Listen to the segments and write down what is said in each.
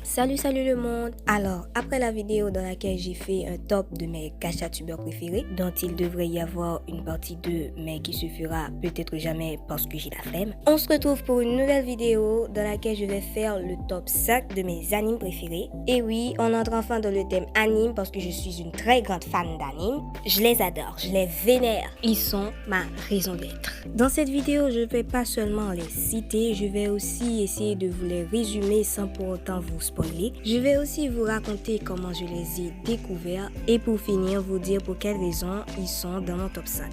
Salut le monde. Alors, après la vidéo dans laquelle j'ai fait un top de mes gachas-tubeurs préférés, dont il devrait y avoir une partie 2, mais qui se fera peut-être jamais parce que j'ai la flemme, on se retrouve pour une nouvelle vidéo dans laquelle je vais faire le top 5 de mes animes préférés. Et oui, on entre enfin dans le thème anime parce que je suis une très grande fan d'anime. Je les adore, je les vénère. Ils sont ma raison d'être. Dans cette vidéo, je ne vais pas seulement les citer, je vais aussi essayer de vous les résumer sans pour autant vous spoiler. Je vais aussi vous raconter comment je les ai découverts et pour finir vous dire pour quelles raisons ils sont dans mon top 5.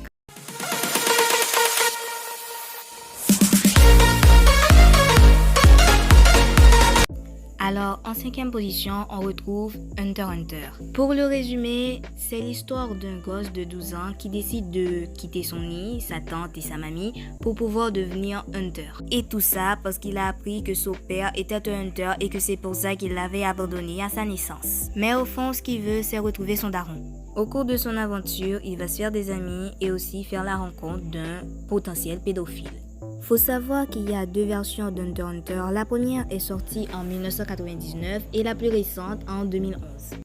Alors, en 5e position, on retrouve Hunter x Hunter. Pour le résumer, c'est l'histoire d'un gosse de 12 ans qui décide de quitter son nid, sa tante et sa mamie pour pouvoir devenir Hunter. Et tout ça parce qu'il a appris que son père était un Hunter et que c'est pour ça qu'il l'avait abandonné à sa naissance. Mais au fond, ce qu'il veut, c'est retrouver son daron. Au cours de son aventure, il va se faire des amis et aussi faire la rencontre d'un potentiel pédophile. Faut savoir qu'il y a deux versions d'Hunter x Hunter. La première est sortie en 1999 et la plus récente en 2011.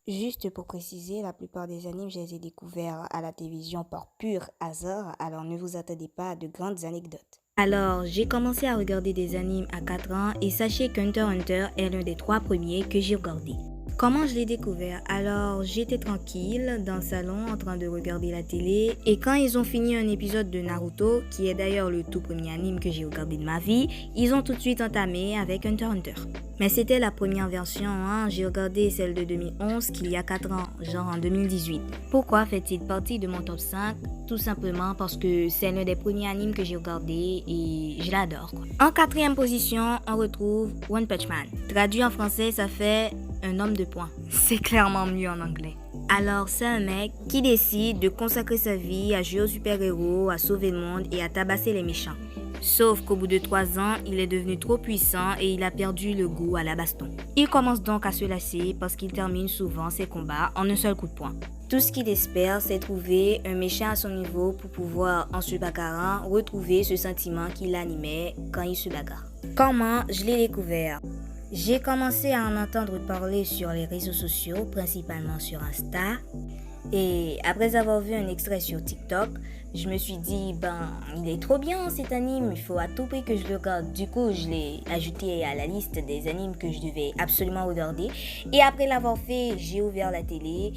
Juste pour préciser, la plupart des animes, je les ai découverts à la télévision par pur hasard, alors ne vous attendez pas à de grandes anecdotes. Alors, j'ai commencé à regarder des animes à 4 ans et sachez qu'Hunter x Hunter est l'un des 3 premiers que j'ai regardé. Comment je l'ai découvert? Alors, j'étais tranquille dans le salon en train de regarder la télé et quand ils ont fini un épisode de Naruto, qui est d'ailleurs le tout premier anime que j'ai regardé de ma vie, ils ont tout de suite entamé avec Hunter x Hunter. Mais c'était la première version, j'ai regardé celle de 2011 qu'il y a 4 ans, genre en 2018. Pourquoi fait-il partie de mon top 5? Tout simplement parce que c'est l'un des premiers animes que j'ai regardé et je l'adore. En 4e position, on retrouve One Punch Man. Traduit en français, ça fait un homme de poing. C'est clairement mieux en anglais. Alors, c'est un mec qui décide de consacrer sa vie à jouer aux super-héros, à sauver le monde et à tabasser les méchants. Sauf qu'au bout de 3 ans, il est devenu trop puissant et il a perdu le goût à la baston. Il commence donc à se lasser parce qu'il termine souvent ses combats en un seul coup de poing. Tout ce qu'il espère, c'est trouver un méchant à son niveau pour pouvoir, en se bagarrant, retrouver ce sentiment qui l'animait quand il se bagarre. Comment je l'ai découvert? J'ai commencé à en entendre parler sur les réseaux sociaux, principalement sur Insta. Et après avoir vu un extrait sur TikTok, je me suis dit, il est trop bien cet anime, il faut à tout prix que je le regarde. Du coup, je l'ai ajouté à la liste des animes que je devais absolument regarder. Et après l'avoir fait, j'ai ouvert la télé.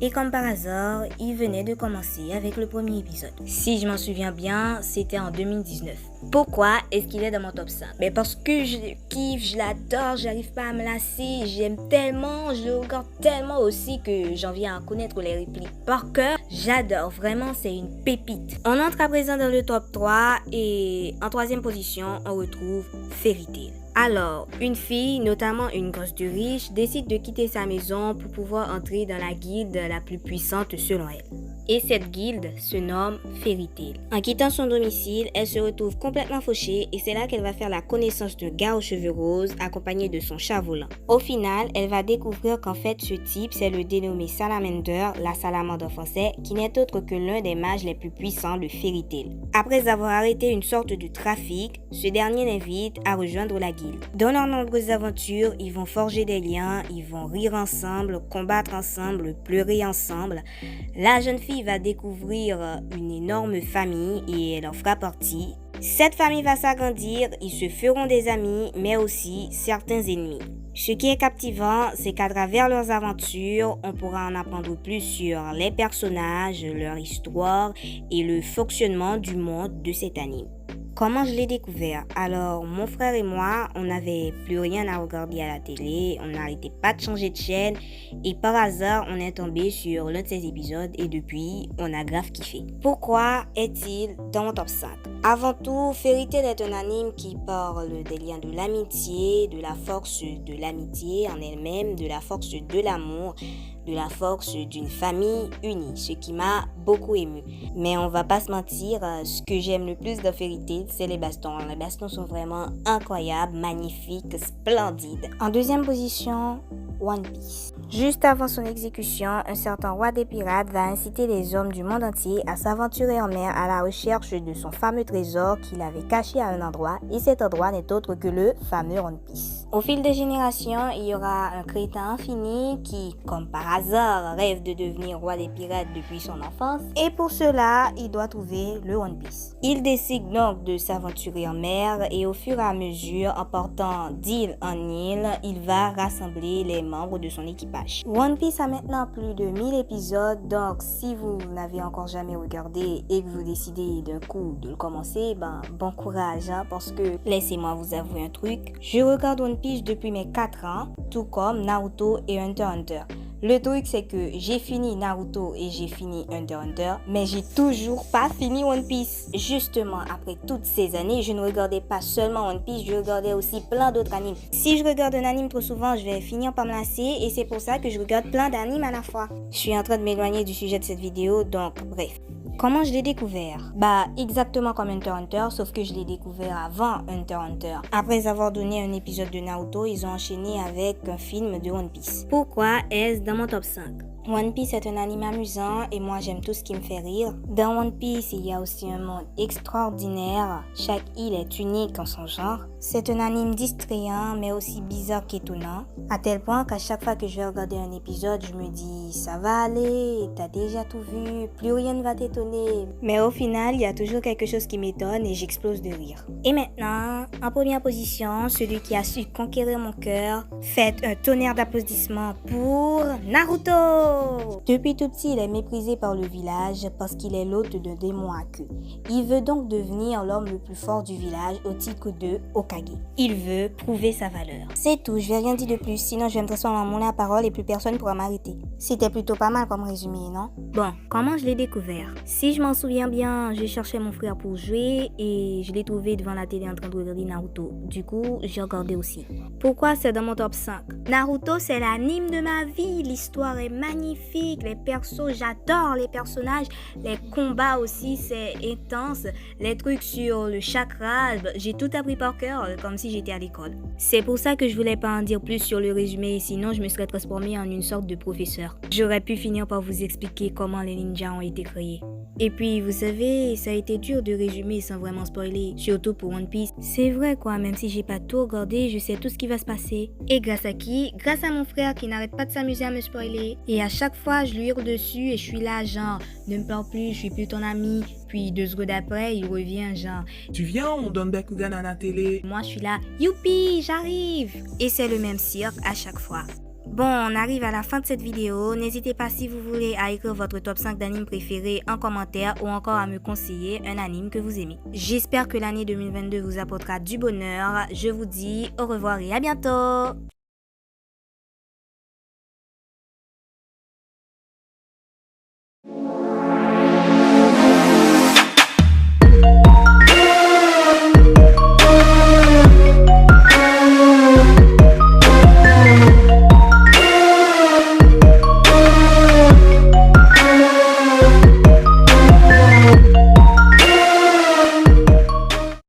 Et comme par hasard, il venait de commencer avec le premier épisode. Si je m'en souviens bien, c'était en 2019. Pourquoi est-ce qu'il est dans mon top 5? Mais parce que je le kiffe, je l'adore, j'arrive pas à me lasser, j'aime tellement, je le regarde tellement aussi que j'en viens à connaître les répliques par cœur. J'adore, vraiment, c'est une pépite. On entre à présent dans le top 3 et en 3e position, on retrouve Fairy Tail. Alors, une fille, notamment une gosse de riche, décide de quitter sa maison pour pouvoir entrer dans la guilde la plus puissante selon elle. Et cette guilde se nomme Fairy Tail. En quittant son domicile, elle se retrouve complètement fauchée et c'est là qu'elle va faire la connaissance d'un gars aux cheveux roses accompagné de son chat volant. Au final, elle va découvrir qu'en fait ce type, c'est le dénommé Salamander, la salamandre en français, qui n'est autre que l'un des mages les plus puissants de Fairy Tail. Après avoir arrêté une sorte de trafic, ce dernier l'invite à rejoindre la guilde. Dans leurs nombreuses aventures, ils vont forger des liens, ils vont rire ensemble, combattre ensemble, pleurer ensemble. La jeune fille va découvrir une énorme famille et elle en fera partie. Cette famille va s'agrandir, ils se feront des amis, mais aussi certains ennemis. Ce qui est captivant, c'est qu'à travers leurs aventures, on pourra en apprendre plus sur les personnages, leur histoire et le fonctionnement du monde de cet anime. Comment je l'ai découvert? Alors, mon frère et moi, on n'avait plus rien à regarder à la télé, on n'arrêtait pas de changer de chaîne et par hasard, on est tombé sur l'un de ces épisodes et depuis, on a grave kiffé. Pourquoi est-il dans mon top 5? Avant tout, Fairy Tail est un anime qui parle des liens de l'amitié, de la force de l'amitié en elle-même, de la force de l'amour, de la force d'une famille unie, ce qui m'a beaucoup ému. Mais on va pas se mentir, ce que j'aime le plus dans Fairy Tail, c'est les bastons. Les bastons sont vraiment incroyables, magnifiques, splendides. En 2e position, One Piece. Juste avant son exécution, un certain roi des pirates va inciter les hommes du monde entier à s'aventurer en mer à la recherche de son fameux trésor qu'il avait caché à un endroit, et cet endroit n'est autre que le fameux One Piece. Au fil des générations, il y aura un crétin infini qui, comme par hasard, rêve de devenir roi des pirates depuis son enfance. Et pour cela, il doit trouver le One Piece. Il décide donc de s'aventurer en mer et au fur et à mesure, en portant d'île en île, il va rassembler les membres de son équipage. One Piece a maintenant plus de 1000 épisodes, donc si vous n'avez encore jamais regardé et que vous décidez d'un coup de le commencer, bon courage, parce que laissez-moi vous avouer un truc, je regarde One Piece depuis mes 4 ans, tout comme Naruto et Hunter x Hunter. Le truc c'est que j'ai fini Naruto et j'ai fini Hunter x Hunter, mais j'ai toujours pas fini One Piece. Justement, après toutes ces années, je ne regardais pas seulement One Piece, je regardais aussi plein d'autres animes. Si je regarde un anime trop souvent, je vais finir par me lasser et c'est pour ça que je regarde plein d'animes à la fois. Je suis en train de m'éloigner du sujet de cette vidéo, donc bref. Comment je l'ai découvert? Exactement comme Hunter x Hunter, sauf que je l'ai découvert avant Hunter x Hunter. Après avoir donné un épisode de Naruto, ils ont enchaîné avec un film de One Piece. Pourquoi est-ce dans mon top 5? One Piece est un anime amusant et moi j'aime tout ce qui me fait rire. Dans One Piece, il y a aussi un monde extraordinaire. Chaque île est unique en son genre. C'est un anime distrayant mais aussi bizarre qu'étonnant. À tel point qu'à chaque fois que je vais regarder un épisode, je me dis ça va aller, t'as déjà tout vu, plus rien ne va t'étonner. Mais au final, il y a toujours quelque chose qui m'étonne et j'explose de rire. Et maintenant, en première position, celui qui a su conquérir mon cœur, faites un tonnerre d'applaudissements pour Naruto! Depuis tout petit, il est méprisé par le village parce qu'il est l'hôte d'un démon à queue. Il veut donc devenir l'homme le plus fort du village au titre de Hokage. Il veut prouver sa valeur. C'est tout, je vais rien dire de plus, sinon je vais me transformer en moulin à parole et plus personne pourra m'arrêter. C'était plutôt pas mal comme résumé, non? Bon, comment je l'ai découvert? Si je m'en souviens bien, j'ai cherché mon frère pour jouer et je l'ai trouvé devant la télé en train de regarder Naruto. Du coup, j'ai regardé aussi. Pourquoi c'est dans mon top 5? Naruto, c'est l'anime de ma vie. L'histoire est magnifique. Les persos, j'adore les personnages. Les combats aussi, c'est intense. Les trucs sur le chakra, j'ai tout appris par cœur, comme si j'étais à l'école. C'est pour ça que je voulais pas en dire plus sur le résumé, sinon je me serais transformée en une sorte de professeur. J'aurais pu finir par vous expliquer comment les ninjas ont été créés. Et puis, vous savez, ça a été dur de résumer sans vraiment spoiler, surtout pour One Piece. C'est vrai quoi, même si j'ai pas tout regardé, je sais tout ce qui va se passer. Et grâce à qui? Grâce à mon frère qui n'arrête pas de s'amuser à me spoiler. Et à chaque fois, je lui hurle dessus et je suis là genre, ne me pleure plus, je suis plus ton ami. Puis 2 secondes après, il revient genre, tu viens, on donne Bakugan à la télé. Moi, je suis là, youpi, j'arrive. Et c'est le même cirque à chaque fois. Bon, on arrive à la fin de cette vidéo. N'hésitez pas si vous voulez à écrire votre top 5 d'animes préférés en commentaire ou encore à me conseiller un anime que vous aimez. J'espère que l'année 2022 vous apportera du bonheur. Je vous dis au revoir et à bientôt.